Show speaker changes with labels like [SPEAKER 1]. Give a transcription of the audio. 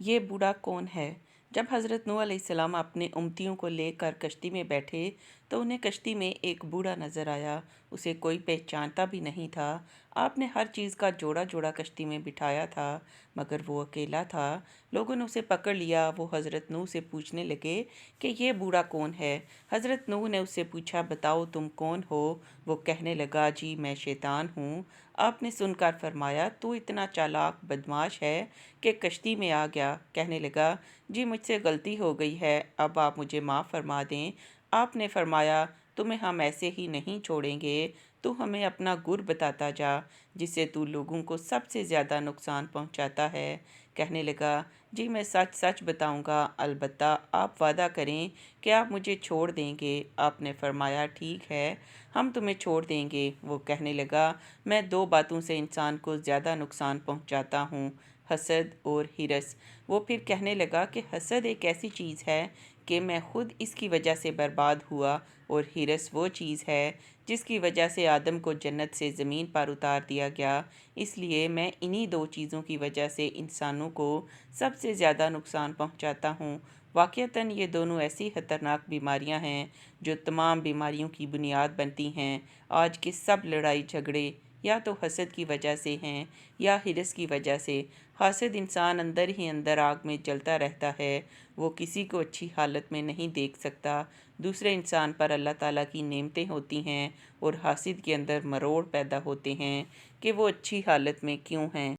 [SPEAKER 1] یہ بوڑھا کون ہے؟ جب حضرت نوح علیہ السلام اپنے امتیوں کو لے کر کشتی میں بیٹھے تو انہیں کشتی میں ایک بوڑھا نظر آیا۔ اسے کوئی پہچانتا بھی نہیں تھا۔ آپ نے ہر چیز کا جوڑا جوڑا کشتی میں بٹھایا تھا مگر وہ اکیلا تھا۔ لوگوں نے اسے پکڑ لیا۔ وہ حضرت نوح سے پوچھنے لگے کہ یہ بوڑھا کون ہے؟ حضرت نوح نے اس سے پوچھا، بتاؤ تم کون ہو؟ وہ کہنے لگا، جی میں شیطان ہوں۔ آپ نے سن کر فرمایا، تو اتنا چالاک بدماش ہے کہ کشتی میں آ گیا۔ کہنے لگا، جی مجھ سے غلطی ہو گئی ہے، اب آپ مجھے معاف فرما دیں۔ آپ نے فرمایا، تمہیں ہم ایسے ہی نہیں چھوڑیں گے، تو ہمیں اپنا گر بتاتا جا جس سے تو لوگوں کو سب سے زیادہ نقصان پہنچاتا ہے۔ کہنے لگا، جی میں سچ سچ بتاؤں گا، البتہ آپ وعدہ کریں کہ آپ مجھے چھوڑ دیں گے۔ آپ نے فرمایا، ٹھیک ہے، ہم تمہیں چھوڑ دیں گے۔ وہ کہنے لگا، میں دو باتوں سے انسان کو زیادہ نقصان پہنچاتا ہوں، حسد اور ہرس۔ وہ پھر کہنے لگا کہ حسد ایک ایسی چیز ہے کہ میں خود اس کی وجہ سے برباد ہوا، اور ہرس وہ چیز ہے جس کی وجہ سے آدم کو جنت سے زمین پر اتار دیا گیا۔ اس لیے میں انہی دو چیزوں کی وجہ سے انسانوں کو سب سے زیادہ نقصان پہنچاتا ہوں۔ واقعتاً یہ دونوں ایسی خطرناک بیماریاں ہیں جو تمام بیماریوں کی بنیاد بنتی ہیں۔ آج کے سب لڑائی جھگڑے یا تو حسد کی وجہ سے ہیں یا ہرس کی وجہ سے۔ حاسد انسان اندر ہی اندر آگ میں جلتا رہتا ہے، وہ کسی کو اچھی حالت میں نہیں دیکھ سکتا۔ دوسرے انسان پر اللہ تعالیٰ کی نعمتیں ہوتی ہیں اور حاسد کے اندر مروڑ پیدا ہوتے ہیں کہ وہ اچھی حالت میں کیوں ہیں۔